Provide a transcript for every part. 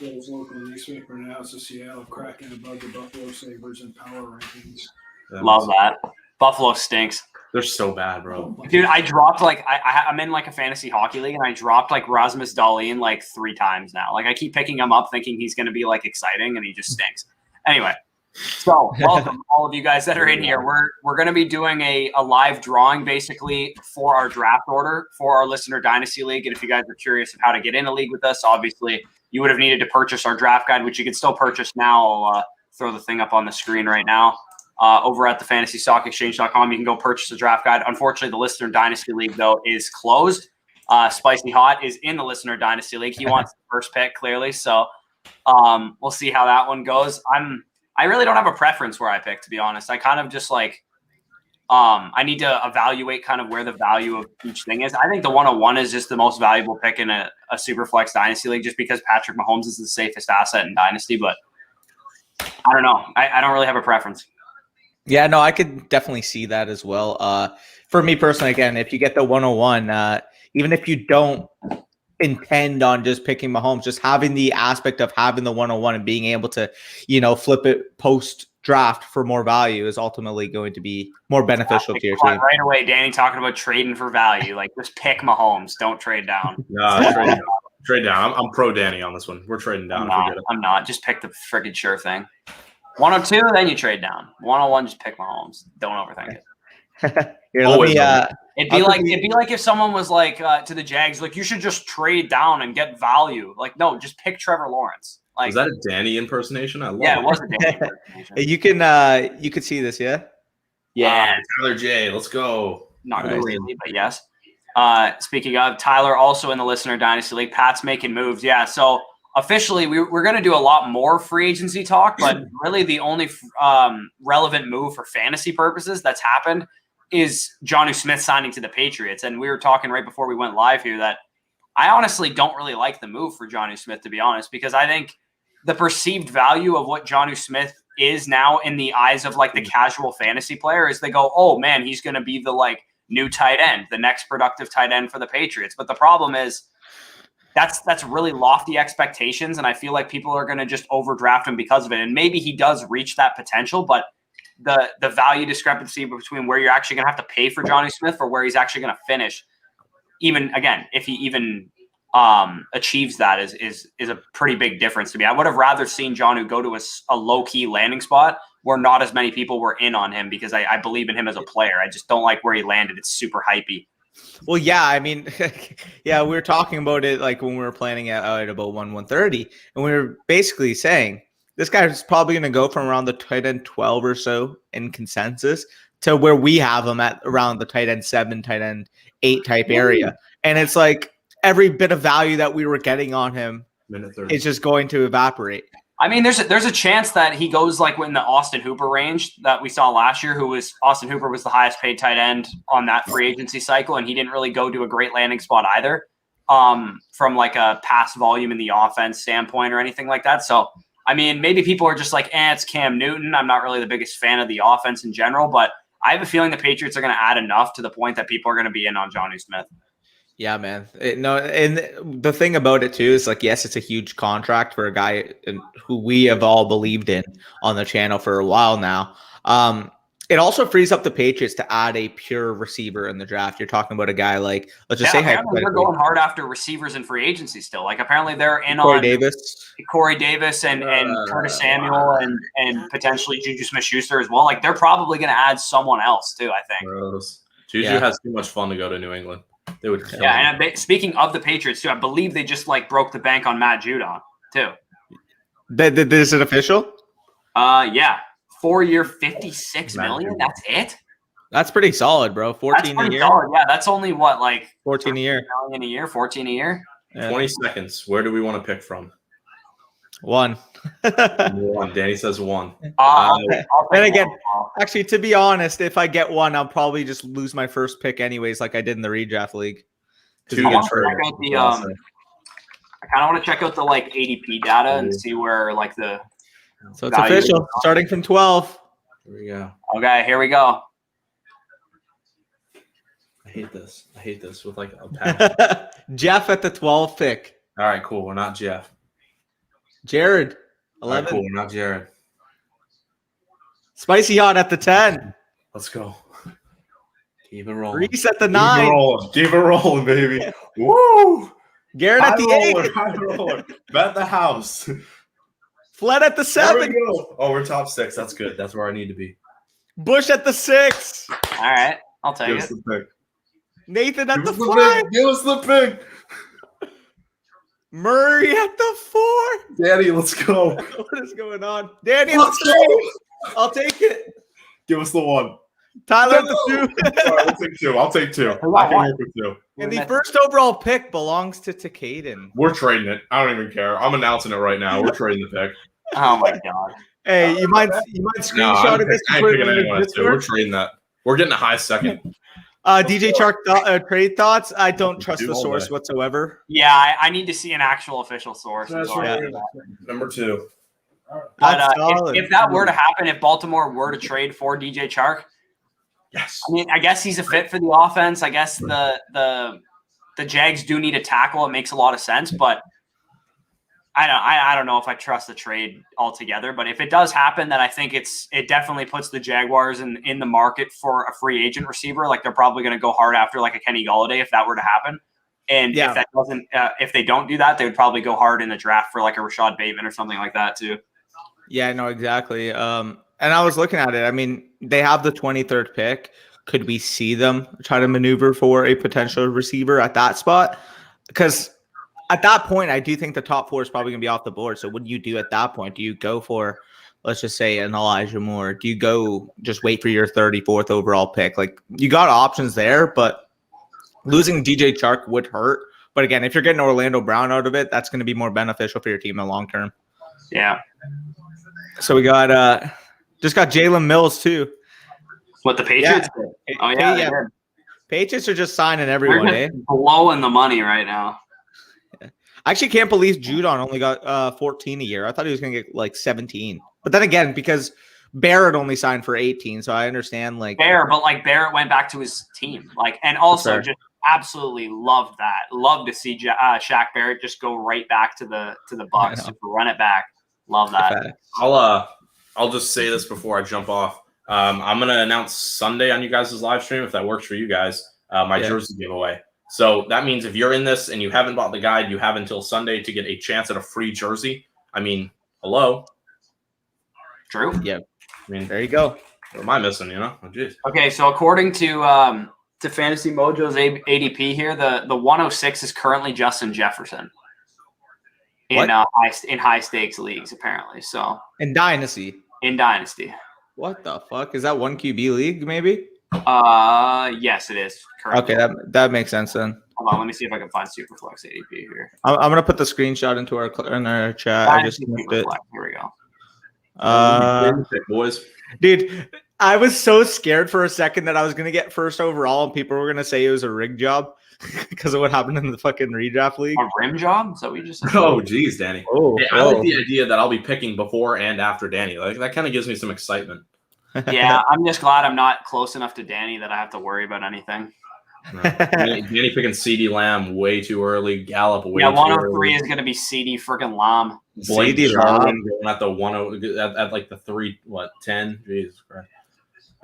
Buffalo's local newspaper announced the Seattle Kraken above the Buffalo Sabres in power rankings. Love that. Buffalo stinks. They're so bad, bro. Dude, I dropped I'm in like a fantasy hockey league, and I dropped like Rasmus Dahlin like 3 times now. Like I keep picking him up, thinking he's going to be like exciting, and he just stinks. Anyway, so welcome all of you guys that are in here. We're going to be doing a live drawing basically for our draft order for our Listener Dynasty League. And if you guys are curious of how to get in a league with us, obviously you would have needed to purchase our draft guide, which you can still purchase now. I'll throw the thing up on the screen right now. Over at thefantasystockexchange.com, you can go purchase the draft guide. Unfortunately, the Listener Dynasty League, though, is closed. Spicy Hot is in the Listener Dynasty League. He wants the first pick, clearly. So we'll see how that one goes. I really don't have a preference where I pick, to be honest. I kind of just like I need to evaluate kind of where the value of each thing is. I think the 101 is just the most valuable pick in a Superflex Dynasty League just because Patrick Mahomes is the safest asset in Dynasty. But I don't know. I don't really have a preference. Yeah, no, I could definitely see that as well. For me personally, again, if you get the 101, even if you don't intend on just picking Mahomes, just having the aspect of having the 101 and being able to, flip it post draft for more value is ultimately going to be more beneficial to your team. Right away, Danny talking about trading for value. Like, just pick Mahomes. Don't trade down. No, trade down. I'm pro Danny on this one. We're trading down. I'm not. Just pick the friggin' sure thing. 102, then you trade down. 101, just pick Mahomes. Don't overthink it. Here, let me, it'd be like if someone was like to the Jags, like, you should just trade down and get value. Like, no, just pick Trevor Lawrence. Like, was that a Danny impersonation? I love it was a Danny impersonation. You could see this, yeah? Yeah. Tyler J, let's go. Not really, but yes. Speaking of, Tyler also in the Listener Dynasty League. Pat's making moves. Yeah, so officially, we're going to do a lot more free agency talk, but really the only relevant move for fantasy purposes that's happened is Jonnu Smith signing to the Patriots. And we were talking right before we went live here that I honestly don't really like the move for Jonnu Smith, to be honest, because I think the perceived value of what Jonnu Smith is now in the eyes of like the casual fantasy player is they go, oh man, he's going to be the like new tight end, the next productive tight end for the Patriots. But the problem is, that's really lofty expectations, and I feel like people are going to just overdraft him because of it. And maybe he does reach that potential, but the value discrepancy between where you're actually going to have to pay for Jonnu Smith for where he's actually going to finish, even again, if he even achieves that, is a pretty big difference to me. I would have rather seen Jonnu go to a low key landing spot where not as many people were in on him because I believe in him as a player. I just don't like where he landed. It's super hypey. Well, yeah, I mean, yeah, we were talking about it like when we were planning out at about 130, and we were basically saying this guy is probably going to go from around the tight end 12 or so in consensus to where we have him at around the tight end 7, tight end 8 type area. And it's like every bit of value that we were getting on him is just going to evaporate. I mean, there's a chance that he goes like in the Austin Hooper range that we saw last year, Austin Hooper was the highest paid tight end on that free agency cycle, and he didn't really go to a great landing spot either from like a pass volume in the offense standpoint or anything like that. So, I mean, maybe people are just like, it's Cam Newton. I'm not really the biggest fan of the offense in general, but I have a feeling the Patriots are going to add enough to the point that people are going to be in on Jonnu Smith. Yeah, man. And the thing about it too is like, yes, it's a huge contract for a guy who we have all believed in on the channel for a while now. It also frees up the Patriots to add a pure receiver in the draft. You're talking about a guy like, let's just say, they're going hard after receivers in free agency still. Like apparently they're in Corey on Davis and Curtis Samuel and potentially Juju Smith-Schuster as well. Like they're probably going to add someone else too, I think. Juju has too much fun to go to New England. They would kill him. And speaking of the Patriots too, I believe they just like broke the bank on Matt Judon too. Is it official? Yeah. 4-year, $56 million. That's it. That's pretty solid, bro. 14 a year. Solid. Yeah, that's only what, like 14 a year. $million a year, 14 a year. Yeah. 20 seconds. Where do we want to pick from? 1. 1. Danny says 1. And again, actually, to be honest, if I get 1, I'll probably just lose my first pick anyways, like I did in the redraft league. I kind of want to check out the like ADP data and see where like the. So it's official, starting from 12. Here we go. Okay, here we go. I hate this with like a pass. Jeff at the 12th pick. All right, cool. We're not Jeff. Jared, All right, 11. cool. Not Jared. Spicy hot at the 10. Let's go. Keep it rolling. Reese at the Keep it 9. rolling. Keep it rolling, baby. Woo! Garrett at the 8. High roller. Bet the house. Fled at the There we 7. go. Oh, we're top 6. That's good. That's where I need to be. Bush at the 6. All right, I'll take Give it. us the pick. Nathan at Give the us the 5. pick. Give us the pick. Murray at the 4. Danny, let's go. What is going on? Danny at Let's the 3. I'll take it. Give us the 1. Tyler at the 2. All right, we'll take 2. I'll take 2. Who I got can what? work with 2. And the first overall pick belongs to Caden. We're trading it. I don't even care. I'm announcing it right now. We're trading the pick. Oh my god. Hey, you mind No, screenshotting this? I and ain't put it picking in the anyone else. We're Discord? trading that. We're getting a high second. DJ Chark trade thoughts. I don't trust Do the all source day. whatsoever. Yeah, I need to see an actual official source. I'm That's sorry. right. Number 2. But That's solid. if that were to happen, if Baltimore were to trade for DJ Chark, Yes. I mean, I guess he's a fit for the offense. I guess the Jags do need a tackle. It makes a lot of sense, but I don't know if I trust the trade altogether. But if it does happen, then I think it definitely puts the Jaguars in the market for a free agent receiver. Like they're probably going to go hard after like a Kenny Golladay if that were to happen. And Yeah. if that doesn't, if they don't do that, they would probably go hard in the draft for like a Rashad Bateman or something like that too. Yeah, no, exactly. And I was looking at it. I mean, they have the 23rd pick. Could we see them try to maneuver for a potential receiver at that spot? Because at that point, I do think the top 4 is probably going to be off the board. So what do you do at that point? Do you go for, let's just say, an Elijah Moore? Do you go just wait for your 34th overall pick? Like, you got options there, but losing DJ Chark would hurt. But again, if you're getting Orlando Brown out of it, that's going to be more beneficial for your team in the long term. Yeah. So we got just got Jalen Mills too. What the Patriots? did? Oh yeah, they did. Patriots are just signing They're everyone. just blowing the money right now. I actually can't believe Judon only got 14 a year. I thought he was going to get like 17. But then again, because Barrett only signed for 18, so I understand like Barrett went back to his team, and also Fair. just absolutely loved that. Love to see Shaq Barrett just go right back to the Bucs, know. just run it back. Love that. I'll just say this before I jump off. I'm gonna announce Sunday on you guys' live stream if that works for you guys. My jersey giveaway. So that means if you're in this and you haven't bought the guide, you have until Sunday to get a chance at a free jersey. I mean, hello. True. Yeah. I mean, There you go. what am I missing? You know? Oh, geez. Okay, so according to Fantasy Mojo's ADP here, the 106 is currently Justin Jefferson in high stakes leagues apparently. So And Dynasty. in Dynasty. What the fuck? Is that 1 QB league maybe? Yes, it is. Currently. Okay, that makes sense then. Hold on, let me see if I can find Superflex ADP here. I'm going to put the screenshot into our chat. I just Dynasty missed it. Superflex. Here we go. Boys. Dude, I was so scared for a second that I was going to get first overall and people were going to say it was a rig job because of what happened in the fucking redraft league. A rim job? Is that what you just said? Oh, geez, Danny. Oh, Hey, I like the idea that I'll be picking before and after Danny. Like that kind of gives me some excitement. Yeah, I'm just glad I'm not close enough to Danny that I have to worry about anything. Danny picking CeeDee Lamb way too early. Gallup way Yeah, too 103 early. is going to be CD freaking Lamb. Blake CeeDee Jarwin going at the 10 at like the 10. Jesus Christ.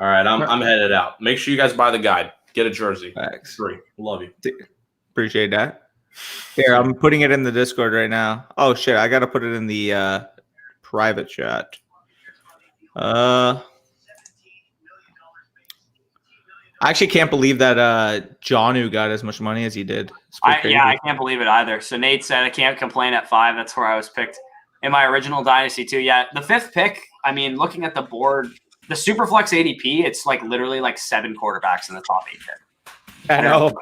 All right, I'm headed out. Make sure you guys buy the guide. Get a jersey. Thanks. Free. Love you. Appreciate that. Here, I'm putting it in the Discord right now. Oh shit, I gotta put it in the private chat. I actually can't believe that Jonu got as much money as he did. It's pretty crazy. I can't believe it either. So Nate said I can't complain at 5. That's where I was picked in my original dynasty too. Yeah, the 5th pick. I mean, looking at the board, the Superflex ADP, it's like literally like 7 quarterbacks in the top 8 pick. I know.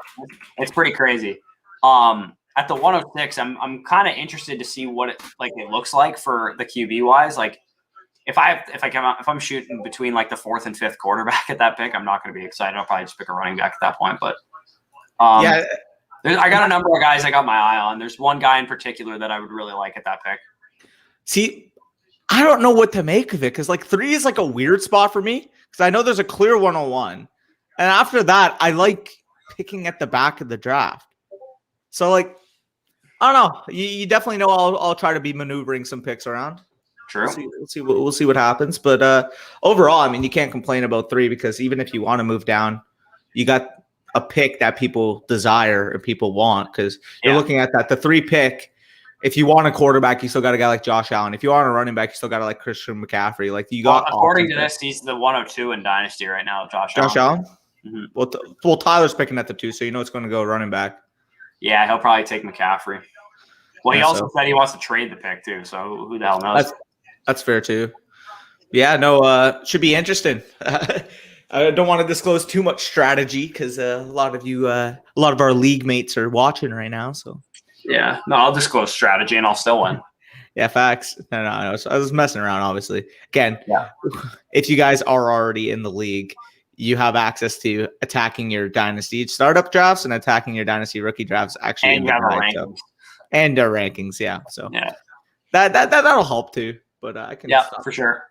It's pretty crazy. At the 106, I'm kind of interested to see what it looks like for the QB wise. Like if I'm shooting between like the 4th and 5th quarterback at that pick, I'm not going to be excited. I'll probably just pick a running back at that point. But I got a number of guys I got my eye on. There's one guy in particular that I would really like at that pick. See, I don't know what to make of it because like 3 is like a weird spot for me because I know there's a clear 101, and after that, I like picking at the back of the draft. So like, I don't know. You definitely know I'll try to be maneuvering some picks around. True. We'll see what happens. But overall, I mean, you can't complain about 3 because even if you want to move down, you got a pick that people desire or people want because you're looking at that. The 3 pick, if you want a quarterback, you still got a guy like Josh Allen. If you want a running back, you still got like Christian McCaffrey. Like you got. According to this, he's the 102 in Dynasty right now, Josh Allen. Mm-hmm. Well, Tyler's picking at the 2, so you know it's going to go running back. Yeah, he'll probably take McCaffrey. Well, he also said he wants to trade the pick too, so who the hell knows? That's fair too. Yeah, no, should be interesting. I don't want to disclose too much strategy because a lot of our league mates are watching right now. So yeah, no, I'll disclose strategy and I'll still win. Yeah, facts. No, I was messing around. Obviously, again, if you guys are already in the league, you have access to attacking your dynasty startup drafts and attacking your dynasty rookie drafts. Actually, and you have our rankings. And our rankings, yeah. So yeah, that'll help too. But I can for sure.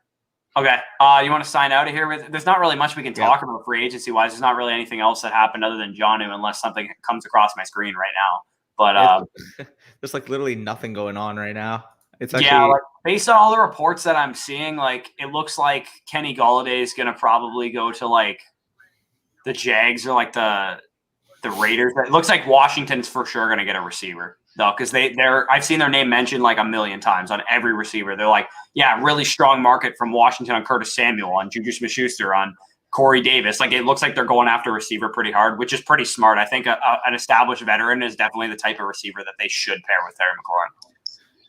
Okay, you want to sign out of here with? There's not really much we can talk about free agency wise. There's not really anything else that happened other than Jonnu, unless something comes across my screen right now. But there's like literally nothing going on right now. It's actually like, based on all the reports that I'm seeing, like it looks like Kenny Golladay is gonna probably go to like the Jags or like the Raiders. It looks like Washington's for sure gonna get a receiver. though, because I've seen their name mentioned like a million times on every receiver. They're like, yeah, really strong market from Washington on Curtis Samuel, on Juju Smith-Schuster, on Corey Davis. Like, it looks like they're going after receiver pretty hard, which is pretty smart. I think an established veteran is definitely the type of receiver that they should pair with Terry McLaurin.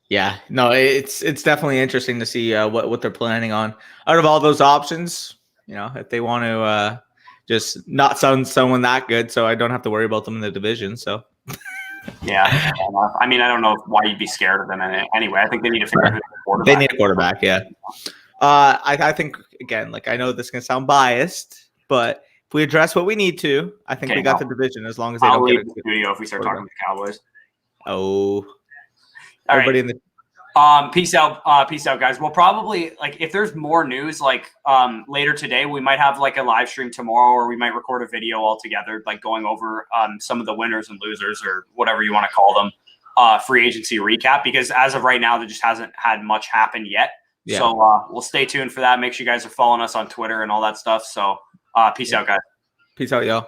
Yeah, no, it's definitely interesting to see what they're planning on. Out of all those options, you know, if they want to just not sound someone that good, so I don't have to worry about them in the division. So, yeah, I mean, I don't know why you'd be scared of them anyway. I think they need to figure out who the quarterback. They need a quarterback, yeah. I think again, like, I know this can sound biased, but if we address what we need to, I think we got the division as long as they don't get the studio if we start talking to the Cowboys. Oh. Everybody in the peace out, guys. We'll probably, like, if there's more news, like later today, we might have like a live stream tomorrow, or we might record a video all together, like going over some of the winners and losers, or whatever you want to call them, free agency recap. Because as of right now, there just hasn't had much happen yet. Yeah. So we'll stay tuned for that. Make sure you guys are following us on Twitter and all that stuff. So peace out, guys. Peace out, y'all.